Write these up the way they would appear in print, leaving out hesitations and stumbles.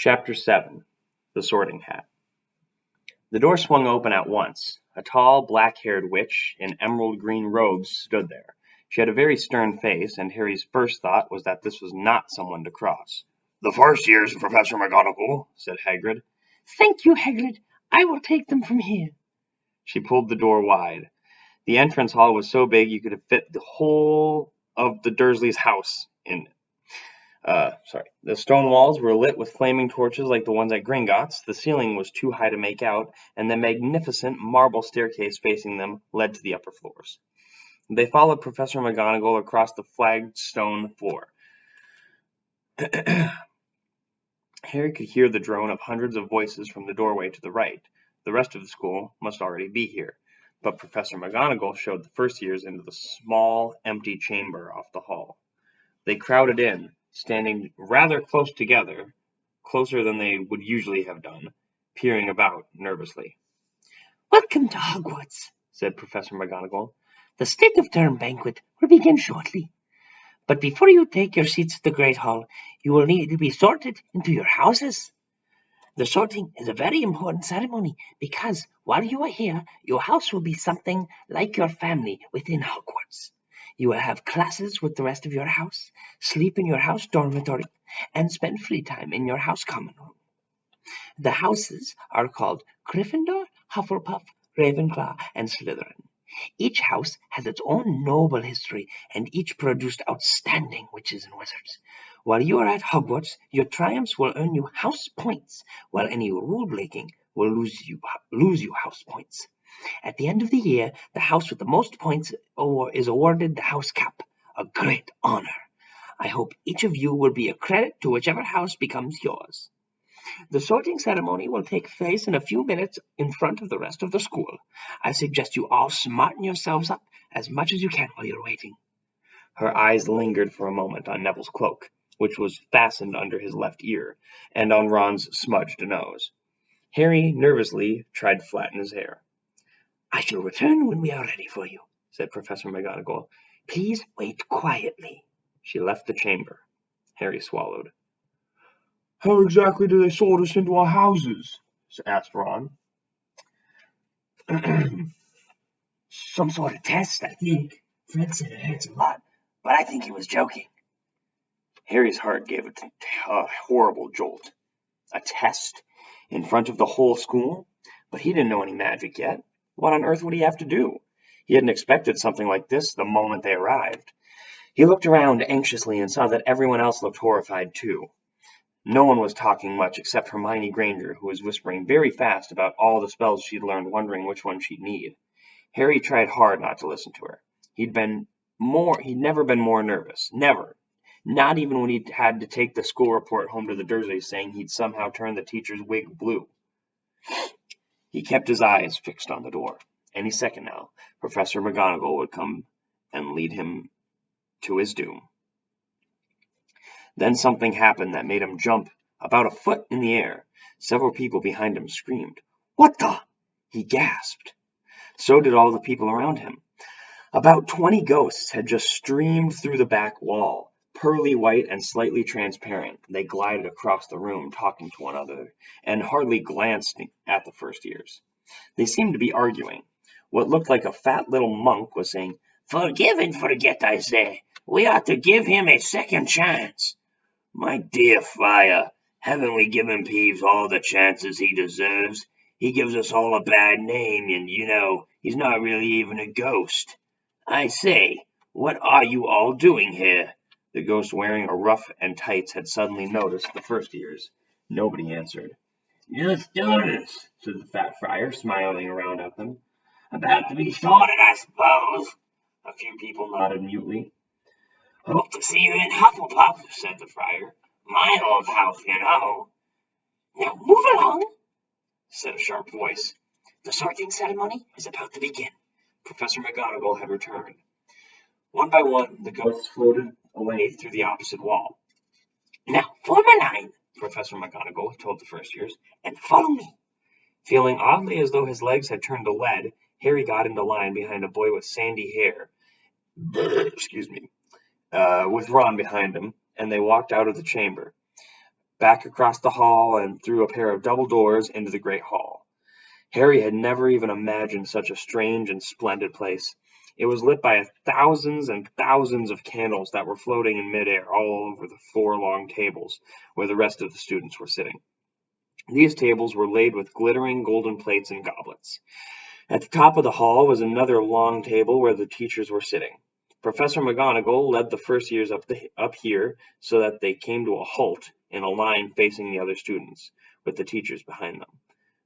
Chapter 7 The Sorting Hat The door swung open at once. A tall, black-haired witch in emerald-green robes stood there. She had a very stern face, and Harry's first thought was that this was not someone to cross. "The first years, Professor McGonagall," said Hagrid. "Thank you, Hagrid. I will take them from here." She pulled the door wide. The entrance hall was so big you could have fit the whole of the Dursleys' house in it. The stone walls were lit with flaming torches like the ones at Gringotts. The ceiling was too high to make out, and the magnificent marble staircase facing them led to the upper floors. They followed Professor McGonagall across the flagged stone floor. Harry could hear the drone of hundreds of voices from the doorway to the right. The rest of the school must already be here, but Professor McGonagall showed the first years into the small, empty chamber off the hall. They crowded in, standing rather close together, closer than they would usually have done, peering about nervously. "Welcome to Hogwarts," said Professor McGonagall. "The State of Term banquet will begin shortly. But before you take your seats at the Great Hall, you will need to be sorted into your houses. The sorting is a very important ceremony because while you are here, your house will be something like your family within Hogwarts. You will have classes with the rest of your house, sleep in your house dormitory, and spend free time in your house common room. The houses are called Gryffindor, Hufflepuff, Ravenclaw, and Slytherin. Each house has its own noble history, and each produced outstanding witches and wizards. While you are at Hogwarts, your triumphs will earn you house points, while any rule-breaking will lose you house points. At the end of the year, the house with the most points is awarded the house cap, a great honor. I hope each of you will be a credit to whichever house becomes yours. The sorting ceremony will take place in a few minutes in front of the rest of the school. I suggest you all smarten yourselves up as much as you can while you're waiting." Her eyes lingered for a moment on Neville's cloak, which was fastened under his left ear, and on Ron's smudged nose. Harry nervously tried to flatten his hair. "I shall return when we are ready for you," said Professor McGonagall. "Please wait quietly." She left the chamber. Harry swallowed. "How exactly do they sort us into our houses?" asked Ron. "Some sort of test, I think. Fred said it hurts a lot, but I think he was joking." Harry's heart gave a horrible jolt. A test? In front of the whole school? But he didn't know any magic yet. What on earth would he have to do? He hadn't expected something like this the moment they arrived. He looked around anxiously and saw that everyone else looked horrified too. No one was talking much except Hermione Granger, who was whispering very fast about all the spells she'd learned, wondering which one she'd need. Harry tried hard not to listen to her. He'd never been more nervous. Never. Not even when he had to take the school report home to the Dursleys saying he'd somehow turned the teacher's wig blue. He kept his eyes fixed on the door. Any second now, Professor McGonagall would come and lead him to his doom. Then something happened that made him jump about a foot in the air. Several people behind him screamed. "What the?" He gasped. So did all the people around him. About 20 ghosts had just streamed through the back wall, pearly white and slightly transparent. They glided across the room, talking to one another, and hardly glanced at the first years. They seemed to be arguing. What looked like a fat little monk was saying, "Forgive and forget, I say. We ought to give him a second chance." "My dear Friar, haven't we given Peeves all the chances he deserves? He gives us all a bad name, and, he's not really even a ghost. I say, what are you all doing here?" The ghost wearing a ruff and tights had suddenly noticed the first years. Nobody answered. "Just students," said the fat friar, smiling around at them. "About to be sorted, I suppose." A few people nodded mutely. "Hope to see you in Hufflepuff," said the friar. "My old house, "Now move along," said a sharp voice. "The sorting ceremony is about to begin." Professor McGonagall had returned. One by one, the ghosts floated away through the opposite wall. "Now form a line," Professor McGonagall told the first years, "and follow me." Feeling oddly as though his legs had turned to lead, Harry got into line behind a boy with sandy hair. With Ron behind him, and they walked out of the chamber. back across the hall and through a pair of double doors into the great hall. Harry had never even imagined such a strange and splendid place. It was lit by thousands and thousands of candles that were floating in midair all over the 4 long tables where the rest of the students were sitting. These tables were laid with glittering golden plates and goblets. At the top of the hall was another long table where the teachers were sitting. Professor McGonagall led the first years up here so that they came to a halt in a line facing the other students, with the teachers behind them.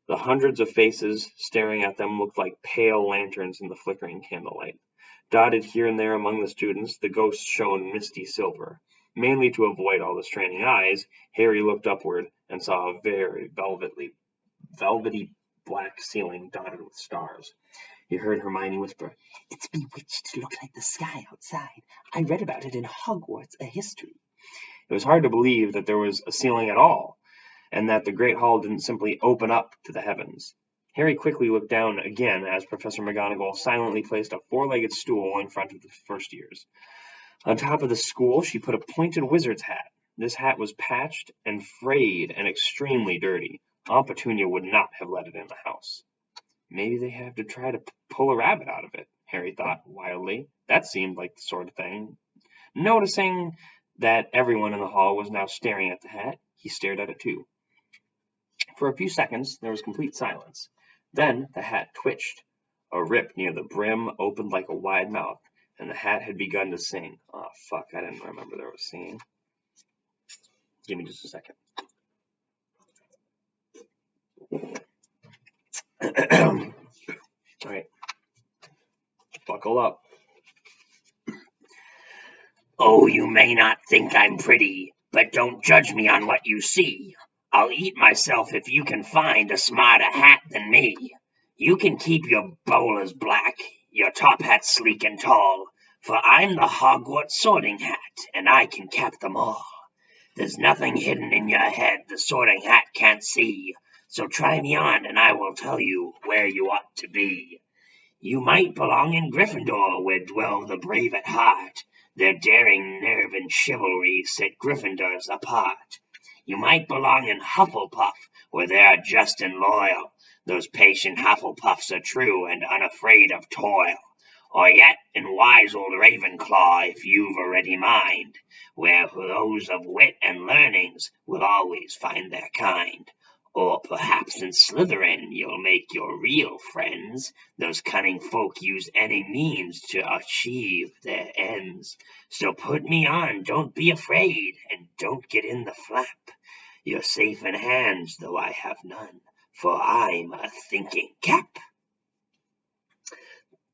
The hundreds of faces staring at them looked like pale lanterns in the flickering candlelight. Dotted here and there among the students, the ghosts shone misty silver. Mainly to avoid all the straining eyes, Harry looked upward and saw a very velvety black ceiling dotted with stars. He heard Hermione whisper, "It's bewitched to look like the sky outside. I read about it in Hogwarts, a history." It was hard to believe that there was a ceiling at all, and that the great hall didn't simply open up to the heavens. Harry quickly looked down again as Professor McGonagall silently placed a 4-legged stool in front of the first years. On top of the stool she put a pointed wizard's hat. This hat was patched and frayed and extremely dirty. Aunt Petunia would not have let it in the house. Maybe they have to try to pull a rabbit out of it, Harry thought wildly. That seemed like the sort of thing. Noticing that everyone in the hall was now staring at the hat, he stared at it too. For a few seconds there was complete silence. Then the hat twitched. A rip near the brim opened like a wide mouth, and the hat had begun to sing. Oh, fuck, I didn't remember there was singing. Give me just a second. All right. Buckle up. "Oh, you may not think I'm pretty, but don't judge me on what you see. I'll eat myself if you can find a smarter hat than me. You can keep your bowlers black, your top hat sleek and tall, for I'm the Hogwarts Sorting Hat, and I can cap them all. There's nothing hidden in your head the Sorting Hat can't see, so try me on and I will tell you where you ought to be. You might belong in Gryffindor, where dwell the brave at heart. Their daring nerve and chivalry set Gryffindors apart. You might belong in Hufflepuff, where they are just and loyal. Those patient Hufflepuffs are true and unafraid of toil. Or yet in wise old Ravenclaw, if you've a ready mind, where those of wit and learnings will always find their kind. Or perhaps in Slytherin you'll make your real friends. Those cunning folk use any means to achieve their ends. So put me on, don't be afraid, and don't get in the flap. You're safe in hands, though I have none, for I'm a thinking cap."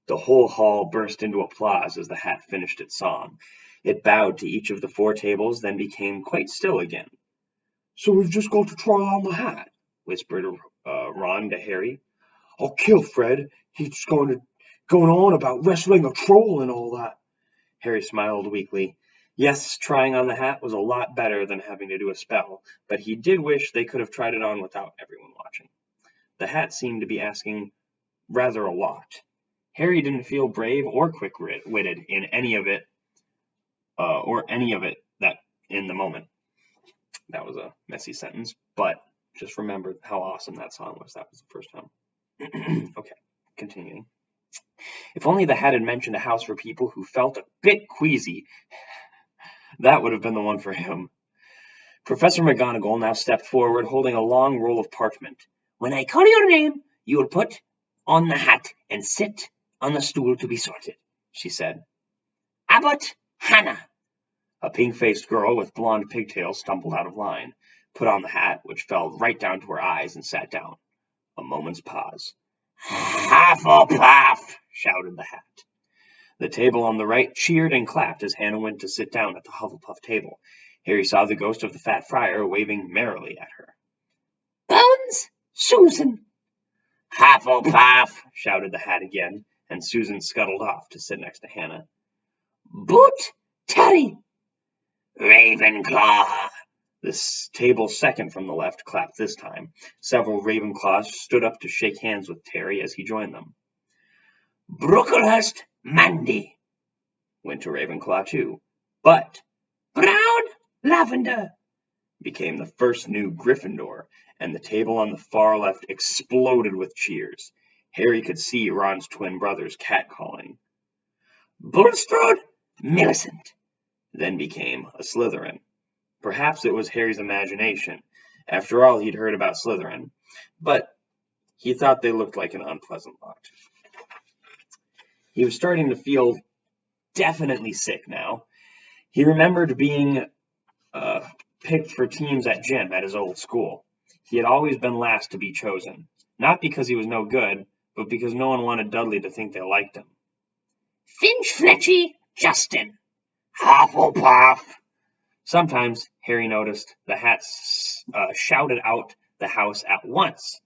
The whole hall burst into applause as the hat finished its song. It bowed to each of the 4 tables, then became quite still again. So we've just got to try on the hat, whispered Ron to Harry. I'll kill Fred. He's going on about wrestling a troll and all that. Harry smiled weakly. Yes, trying on the hat was a lot better than having to do a spell, but he did wish they could have tried it on without everyone watching. The hat seemed to be asking rather a lot. Harry didn't feel brave or quick-witted in any of it that in the moment. That was a messy sentence, but just remember how awesome that song was. That was the first time. Okay, continuing. If only the hat had mentioned a house for people who felt a bit queasy. That would have been the one for him. Professor McGonagall now stepped forward, holding a long roll of parchment. "When I call your name, you will put on the hat and sit on the stool to be sorted," she said. "Abbot Hannah." A pink-faced girl with blonde pigtails stumbled out of line, put on the hat, which fell right down to her eyes, and sat down. A moment's pause. "Hufflepuff!" shouted the hat. The table on the right cheered and clapped as Hannah went to sit down at the Hufflepuff table. Harry saw the ghost of the fat friar waving merrily at her. "Bones, Susan!" "Hufflepuff!" shouted the hat again, and Susan scuttled off to sit next to Hannah. "Boot, Terry!" "Ravenclaw!" The table second from the left clapped this time. Several Ravenclaws stood up to shake hands with Terry as he joined them. "Brooklehurst Mandy!" went to Ravenclaw too. But "Brown Lavender!" became the first new Gryffindor, and the table on the far left exploded with cheers. Harry could see Ron's twin brothers catcalling. Bulstrode, Millicent, then became a Slytherin. Perhaps it was Harry's imagination. After all, he'd heard about Slytherin, but he thought they looked like an unpleasant lot. He was starting to feel definitely sick now. He remembered being picked for teams at gym at his old school. He had always been last to be chosen, not because he was no good, but because no one wanted Dudley to think they liked him. Finch Fletchy, Justin. Hufflepuff! Sometimes, Harry noticed, the hats shouted out the house at once,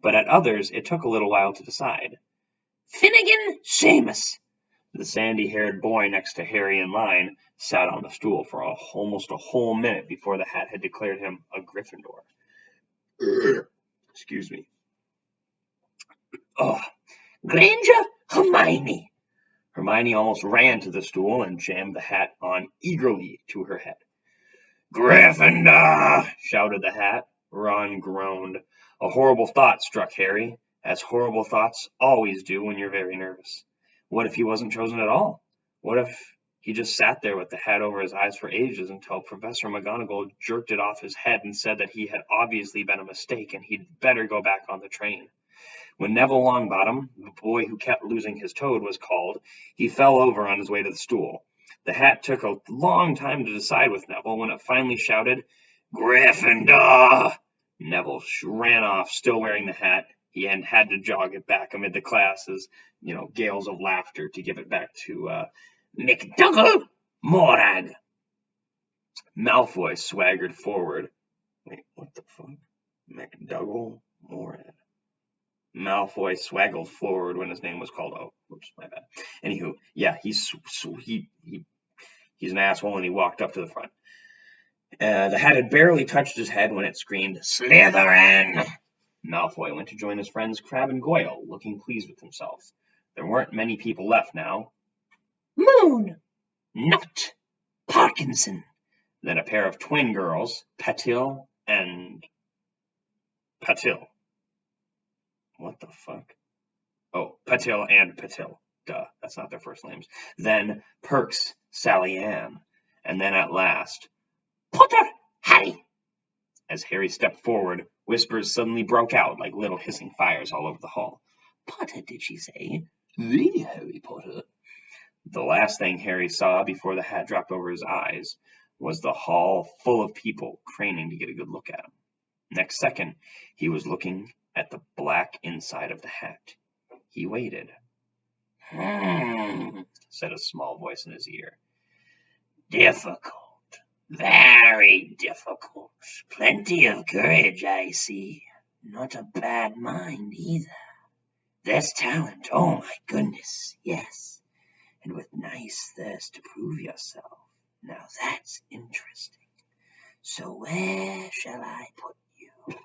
but at others it took a little while to decide. Finnegan, Seamus. The sandy-haired boy next to Harry in line sat on the stool for almost a whole minute before the hat had declared him a Gryffindor. Excuse me. Oh, Granger, Hermione. Hermione almost ran to the stool and jammed the hat on eagerly to her head. Gryffindor! Shouted the hat. Ron groaned. A horrible thought struck Harry, as horrible thoughts always do when you're very nervous. What if he wasn't chosen at all? What if he just sat there with the hat over his eyes for ages until Professor McGonagall jerked it off his head and said that he had obviously been a mistake and he'd better go back on the train? When Neville Longbottom, the boy who kept losing his toad, was called, he fell over on his way to the stool. The hat took a long time to decide with Neville when it finally shouted, Gryffindor! Neville ran off, still wearing the hat. He had to jog it back amid the class's, gales of laughter to give it back to McDougal Morag. Malfoy swaggered forward. Wait, what the fuck? McDougal Morag. Malfoy swaggled forward when his name was called. Oh, oops, my bad. Anywho, yeah, he's an asshole, and he walked up to the front. The hat had barely touched his head when it screamed, Slytherin! Malfoy went to join his friends Crabbe and Goyle, looking pleased with himself. There weren't many people left now. Moon, Nut, Parkinson. Then a pair of twin girls, Patil and Patil. What the fuck? Oh, Patil and Patil. Duh, that's not their first names. Then Perks, Sally Ann. And then at last, Potter, Harry. As Harry stepped forward, whispers suddenly broke out like little hissing fires all over the hall. Potter, did she say? The Harry Potter. The last thing Harry saw before the hat dropped over his eyes was the hall full of people craning to get a good look at him. Next second, he was looking at the black inside of the hat. He waited. Said a small voice in his ear. Difficult. Very difficult. Plenty of courage, I see. Not a bad mind either. There's talent, oh my goodness, yes. And with nice thirst to prove yourself. Now that's interesting. So where shall I put you?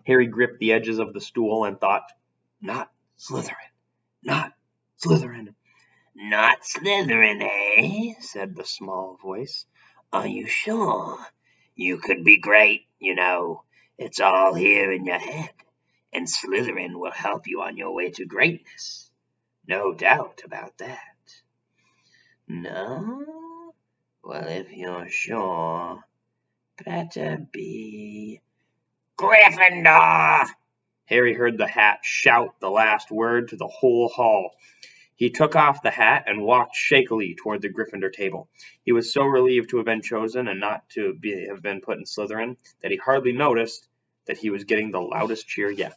Harry gripped the edges of the stool and thought, Not Slytherin. Not Slytherin. Not Slytherin, eh? Said the small voice. Are you sure? You could be great, you know. It's all here in your head. And Slytherin will help you on your way to greatness. No doubt about that. No? Well, if you're sure, better be Gryffindor! Harry heard the hat shout the last word to the whole hall. He took off the hat and walked shakily toward the Gryffindor table. He was so relieved to have been chosen and not to have been put in Slytherin that he hardly noticed that he was getting the loudest cheer yet.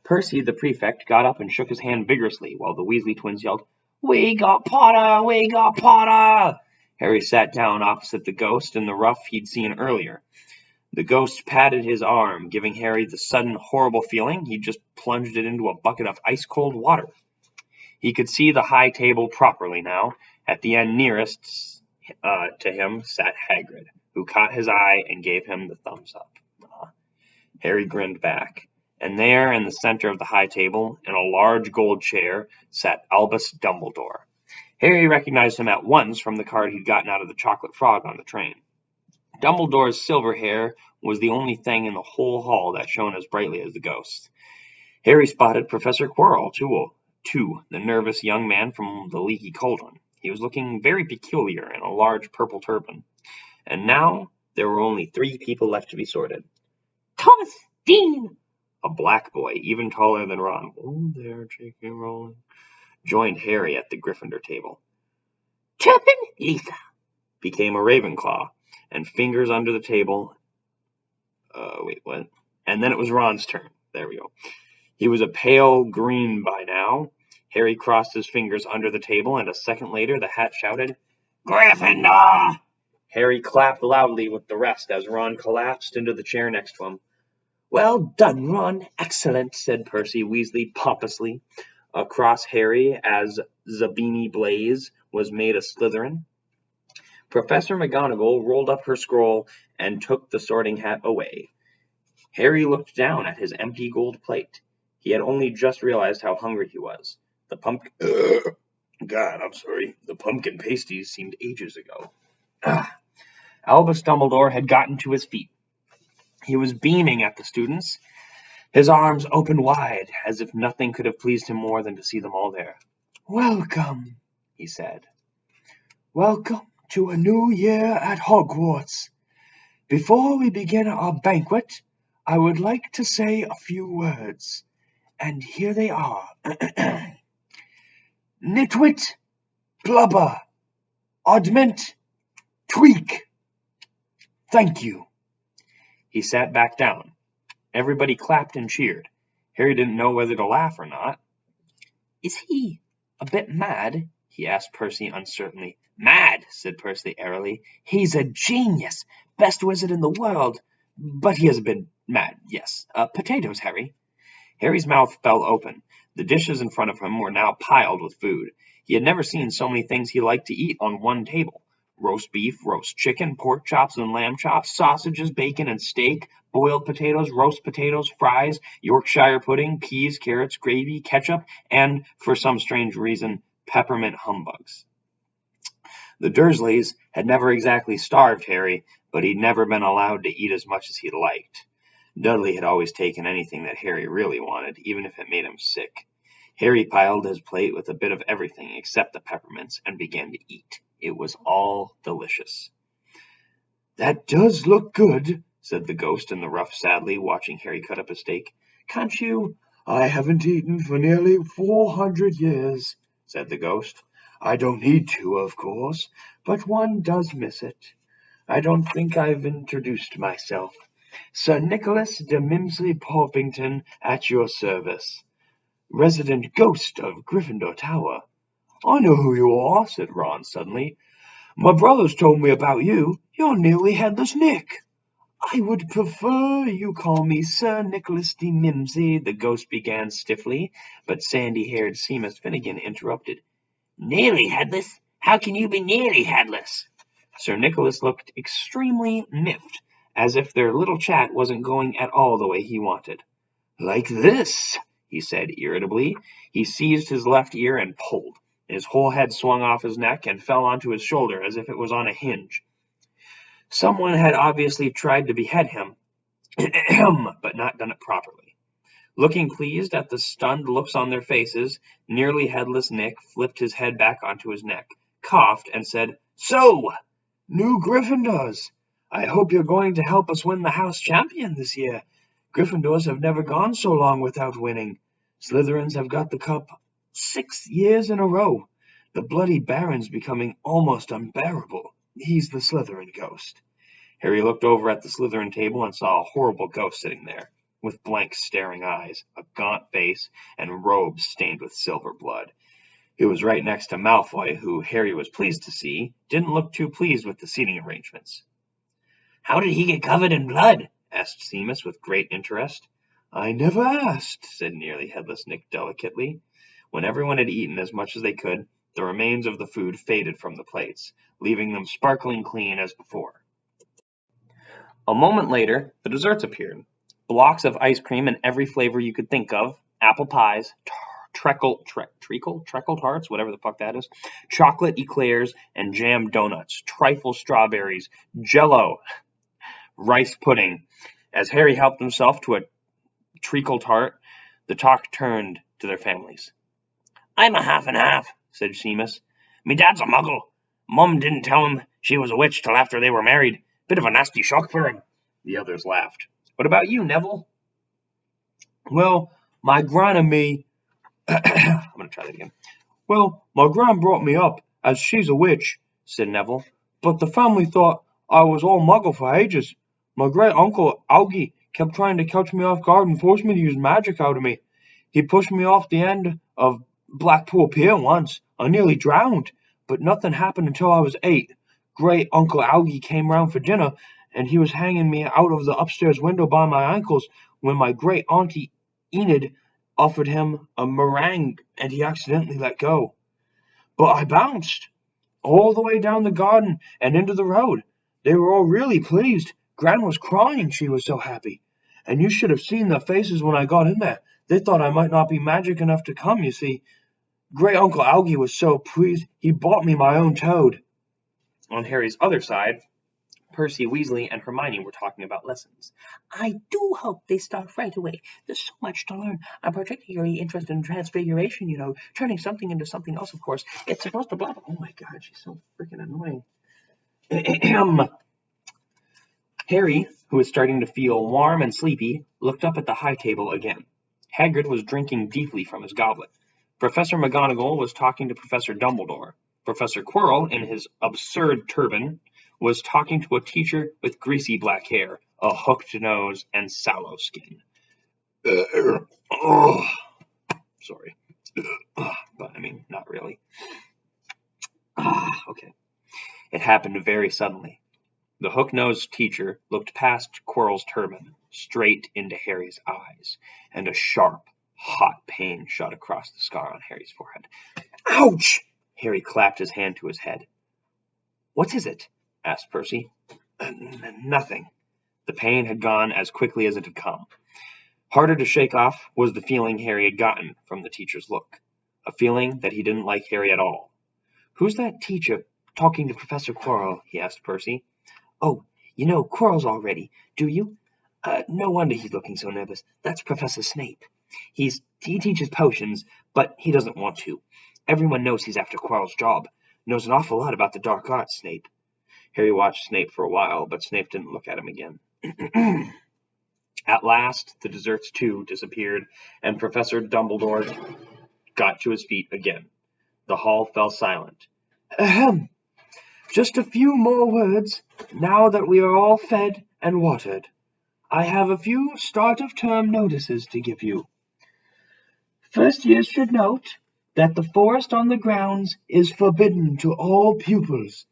Percy, the prefect, got up and shook his hand vigorously while the Weasley twins yelled, We got Potter! We got Potter! Harry sat down opposite the ghost in the rough he'd seen earlier. The ghost patted his arm, giving Harry the sudden horrible feeling he'd just plunged it into a bucket of ice-cold water. He could see the high table properly now. At the end nearest to him sat Hagrid, who caught his eye and gave him the thumbs up. Harry grinned back. And there, in the center of the high table, in a large gold chair, sat Albus Dumbledore. Harry recognized him at once from the card he'd gotten out of the Chocolate Frog on the train. Dumbledore's silver hair was the only thing in the whole hall that shone as brightly as the ghost. Harry spotted Professor Quirrell, too, the nervous young man from the Leaky Cauldron. He was looking very peculiar in a large purple turban. And now there were only 3 people left to be sorted. Thomas Dean, A black boy, even taller than Ron, oh there, J.K. Rowling, joined Harry at the Gryffindor table. Turpin Lisa, Became a Ravenclaw, and fingers under the table. Wait, what? And then it was Ron's turn. There we go. He was a pale green by now. Harry crossed his fingers under the table, and a second later the hat shouted, Gryffindor! Harry clapped loudly with the rest as Ron collapsed into the chair next to him. Well done, Ron. Excellent, said Percy Weasley pompously across Harry as Zabini Blaze was made a Slytherin. Professor McGonagall rolled up her scroll and took the sorting hat away. Harry looked down at his empty gold plate. He had only just realized how hungry he was. The pumpkin pasties seemed ages ago. Albus Dumbledore had gotten to his feet. He was beaming at the students, his arms opened wide, as if nothing could have pleased him more than to see them all there. Welcome, he said. Welcome to a new year at Hogwarts. Before we begin our banquet, I would like to say a few words, and here they are. Nitwit, blubber, oddment, tweak. Thank you. He sat back down. Everybody clapped and cheered. Harry didn't know whether to laugh or not. Is he a bit mad? He asked Percy uncertainly. Mad, said Percy airily. He's a genius, best wizard in the world. But he has been mad, yes. Potatoes, Harry. Harry's mouth fell open. The dishes in front of him were now piled with food. He had never seen so many things he liked to eat on one table. Roast beef, roast chicken, pork chops and lamb chops, sausages, bacon and steak, boiled potatoes, roast potatoes, fries, Yorkshire pudding, peas, carrots, gravy, ketchup, and, for some strange reason, peppermint humbugs. The Dursleys had never exactly starved Harry, but he'd never been allowed to eat as much as he liked. Dudley had always taken anything that Harry really wanted, even if it made him sick. Harry piled his plate with a bit of everything except the peppermints and began to eat. It was all delicious. That does look good, said the ghost in the ruff sadly, watching Harry cut up a steak. Can't you? I haven't eaten for nearly 400 years, said the ghost. I don't need to, of course, but one does miss it. I don't think I've introduced myself. Sir Nicholas de Mimsley Porpington at your service. Resident ghost of Gryffindor Tower. I know who you are, said Ron suddenly. My brothers told me about you. You're nearly Headless Nick. I would prefer you call me Sir Nicholas de Mimsey, the ghost began stiffly, but sandy-haired Seamus Finnegan interrupted. Nearly headless? How can you be nearly headless? Sir Nicholas looked extremely miffed, as if their little chat wasn't going at all the way he wanted. Like this, he said irritably. He seized his left ear and pulled. His whole head swung off his neck and fell onto his shoulder as if it was on a hinge. Someone had obviously tried to behead him, but not done it properly. Looking pleased at the stunned looks on their faces, nearly headless Nick flipped his head back onto his neck, coughed, and said, So, new Gryffindors. I hope you're going to help us win the house champion this year. Gryffindors have never gone so long without winning. Slytherins have got the cup 6 years in a row. The bloody Baron's becoming almost unbearable. He's the Slytherin ghost. Harry looked over at the Slytherin table and saw a horrible ghost sitting there, with blank staring eyes, a gaunt face, and robes stained with silver blood. He was right next to Malfoy, who Harry was pleased to see didn't look too pleased with the seating arrangements. How did he get covered in blood? Asked Seamus with great interest. I never asked, said nearly headless Nick delicately. When everyone had eaten as much as they could, the remains of the food faded from the plates, leaving them sparkling clean as before. A moment later, the desserts appeared. Blocks of ice cream in every flavor you could think of, apple pies, treacle tarts, whatever the fuck that is, chocolate eclairs, and jam donuts, trifle strawberries, jello, rice pudding. As Harry helped himself to a treacle tart, the talk turned to their families. I'm a half and half, said Seamus. Me dad's a muggle. Mum didn't tell him she was a witch till after they were married. Bit of a nasty shock for him. The others laughed. What about you, Neville? Well, my gran and me. I'm going to try that again. Well, my gran brought me up, as she's a witch, said Neville. But the family thought I was all muggle for ages. My great uncle Augie kept trying to catch me off guard and force me to use magic out of me. He pushed me off the end of Blackpool Pier once. I nearly drowned, but nothing happened until I was 8. Great Uncle Augie came round for dinner, and he was hanging me out of the upstairs window by my ankles when my great auntie Enid offered him a meringue and he accidentally let go. But I bounced all the way down the garden and into the road. They were all really pleased. Gran was crying, she was so happy. And you should have seen their faces when I got in there. They thought I might not be magic enough to come, you see. Great Uncle Augie was so pleased, he bought me my own toad. On Harry's other side, Percy, Weasley, and Hermione were talking about lessons. I do hope they start right away. There's so much to learn. I'm particularly interested in transfiguration, turning something into something else, of course. It's supposed to blah, blah. Oh my god, she's so freaking annoying. Harry, who was starting to feel warm and sleepy, looked up at the high table again. Hagrid was drinking deeply from his goblet. Professor McGonagall was talking to Professor Dumbledore. Professor Quirrell, in his absurd turban, was talking to a teacher with greasy black hair, a hooked nose, and sallow skin. Sorry. But, I mean, not really. Okay. It happened very suddenly. The hook-nosed teacher looked past Quirrell's turban, straight into Harry's eyes, and a sharp, hot pain shot across the scar on Harry's forehead. Ouch! Harry clapped his hand to his head. What is it? Asked Percy. Nothing. The pain had gone as quickly as it had come. Harder to shake off was the feeling Harry had gotten from the teacher's look, a feeling that he didn't like Harry at all. Who's that teacher talking to Professor Quirrell? He asked Percy. Oh, you know Quirrell's already, do you? No wonder he's looking so nervous. That's Professor Snape. He teaches potions, but he doesn't want to. Everyone knows he's after Quirrell's job. Knows an awful lot about the dark arts, Snape. Harry watched Snape for a while, but Snape didn't look at him again. At last, the desserts too disappeared, and Professor Dumbledore got to his feet again. The hall fell silent. Ahem. Just a few more words, now that we are all fed and watered. I have a few start-of-term notices to give you. First years should note that the forest on the grounds is forbidden to all pupils,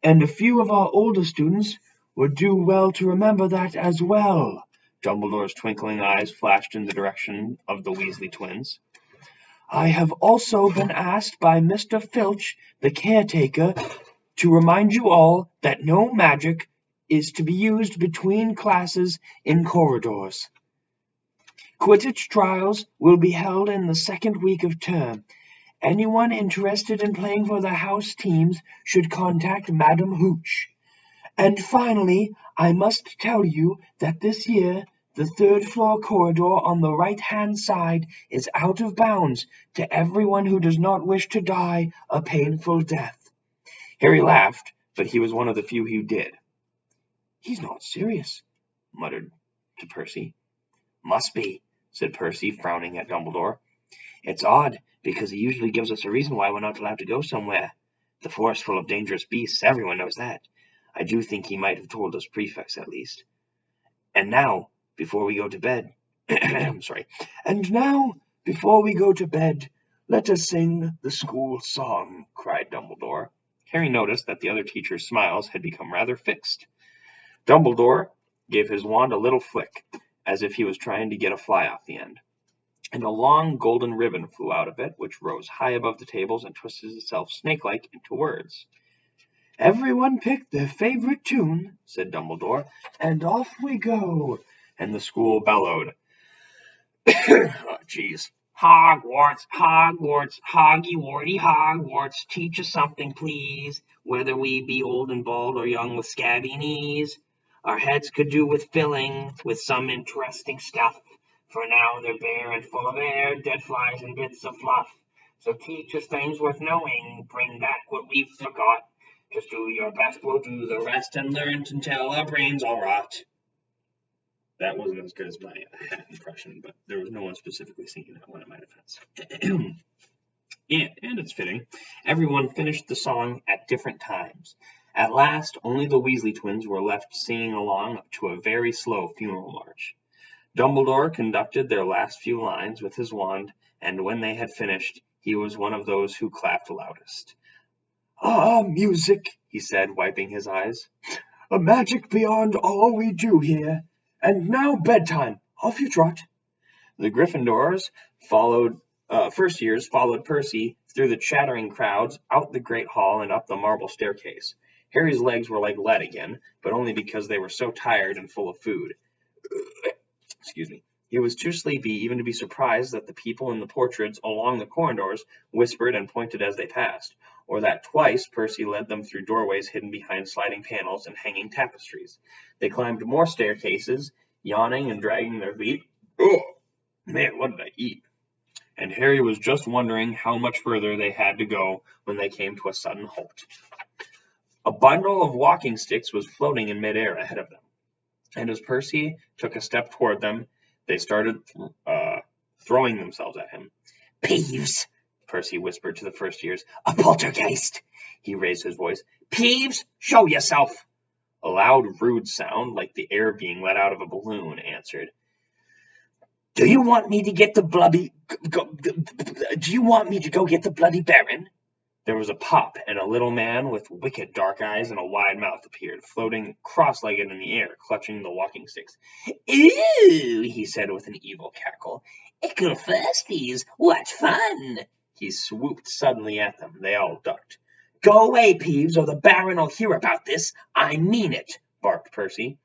and a few of our older students would do well to remember that as well. Dumbledore's twinkling eyes flashed in the direction of the Weasley twins. I have also been asked by Mr. Filch, the caretaker, to remind you all that no magic is to be used between classes in corridors. Quidditch trials will be held in the second week of term. Anyone interested in playing for the house teams should contact Madam Hooch. And finally, I must tell you that this year the third-floor corridor on the right-hand side is out of bounds to everyone who does not wish to die a painful death. Harry laughed, but he was one of the few who did. He's not serious, muttered to Percy. Must be, said Percy, frowning at Dumbledore. It's odd, because he usually gives us a reason why we're not allowed to go somewhere. The forest full of dangerous beasts, everyone knows that. I do think he might have told us prefects, at least. And now, before we go to bed... And now, before we go to bed, let us sing the school song, cried Dumbledore. Harry noticed that the other teacher's smiles had become rather fixed. Dumbledore gave his wand a little flick, as if he was trying to get a fly off the end. And a long golden ribbon flew out of it, which rose high above the tables and twisted itself snake-like into words. Everyone picked their favorite tune, said Dumbledore, and off we go. And the school bellowed. Oh, jeez. Hogwarts, Hogwarts, Hoggy-Warty Hogwarts, teach us something, please, whether we be old and bald or young with scabby knees. Our heads could do with filling with some interesting stuff. For now they're bare and full of air, dead flies and bits of fluff. So teach us things worth knowing, bring back what we've forgot. Just do your best, we'll do the rest, and learn until our brains all rot. That wasn't as good as my hat impression, but there was no one specifically singing that one in my defense. And it's fitting. Everyone finished the song at different times. At last, only the Weasley twins were left singing along to a very slow funeral march. Dumbledore conducted their last few lines with his wand, and when they had finished, he was one of those who clapped loudest. Ah, music, he said, wiping his eyes. A magic beyond all we do here. And now bedtime. Off you trot. The Gryffindors first years followed Percy through the chattering crowds, out the great hall, and up the marble staircase. Harry's legs were like lead again, but only because they were so tired and full of food. Excuse me. He was too sleepy even to be surprised that the people in the portraits along the corridors whispered and pointed as they passed, or that twice Percy led them through doorways hidden behind sliding panels and hanging tapestries. They climbed more staircases, yawning and dragging their feet. Oh, man, what did I eat? And Harry was just wondering how much further they had to go when they came to a sudden halt. A bundle of walking sticks was floating in midair ahead of them, and as Percy took a step toward them, they started throwing themselves at him. Peeves, Percy whispered to the first years. A poltergeist. He raised his voice. Peeves, show yourself. A loud, rude sound, like the air being let out of a balloon, answered. Do you want me to get the bloody... Do you want me to go get the bloody Baron? There was a pop, and a little man with wicked dark eyes and a wide mouth appeared, floating cross-legged in the air, clutching the walking sticks. Ooh, he said with an evil cackle. Ickle firsties, what fun! He swooped suddenly at them. They all ducked. Go away, Peeves, or the Baron will hear about this. I mean it, barked Percy.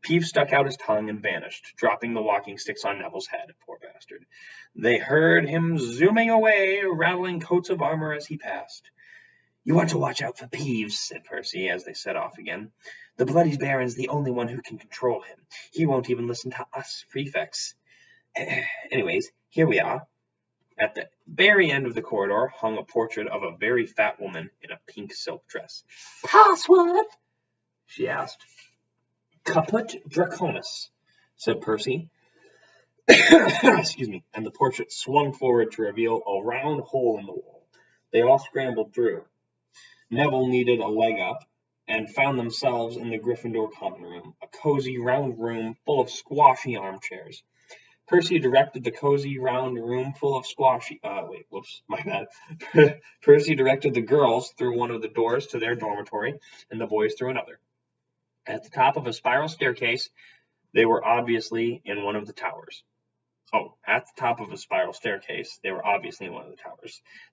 Peeves stuck out his tongue and vanished, dropping the walking sticks on Neville's head, poor bastard. They heard him zooming away, rattling coats of armor as he passed. You want to watch out for Peeves, said Percy, as they set off again. The bloody Baron's the only one who can control him. He won't even listen to us prefects. Anyways, here we are. At the very end of the corridor hung a portrait of a very fat woman in a pink silk dress. Password? She asked. Caput Draconis, said Percy. Excuse me. And the portrait swung forward to reveal a round hole in the wall. They all scrambled through. Neville needed a leg up and found themselves in the Gryffindor common room, a cozy round room full of squashy armchairs. Percy directed the cozy round room full of Percy directed the girls through one of the doors to their dormitory and the boys through another. At the top of a spiral staircase, they were obviously in one of the towers.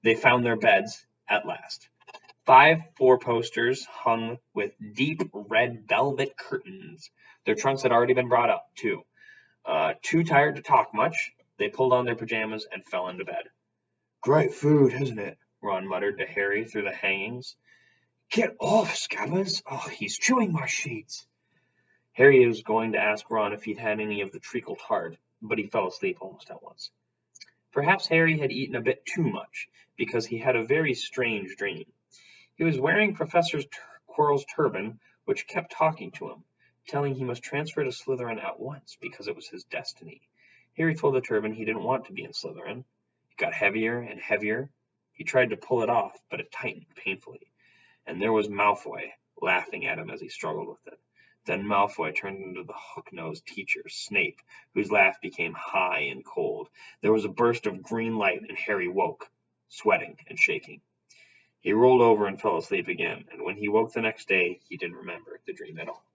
They found their beds at last. 5 four-posters hung with deep red velvet curtains. Their trunks had already been brought up, too. Too tired to talk much, they pulled on their pajamas and fell into bed. Great food, isn't it? Ron muttered to Harry through the hangings. Get off, Scabbers. Oh, he's chewing my sheets. Harry was going to ask Ron if he'd had any of the treacle tart, but he fell asleep almost at once. Perhaps Harry had eaten a bit too much, because he had a very strange dream. He was wearing Professor Quirrell's turban, which kept talking to him, telling he must transfer to Slytherin at once because it was his destiny. Harry told the turban he didn't want to be in Slytherin. It got heavier and heavier. He tried to pull it off, but it tightened painfully. And there was Malfoy, laughing at him as he struggled with it. Then Malfoy turned into the hook-nosed teacher, Snape, whose laugh became high and cold. There was a burst of green light, and Harry woke, sweating and shaking. He rolled over and fell asleep again, and when he woke the next day, he didn't remember the dream at all.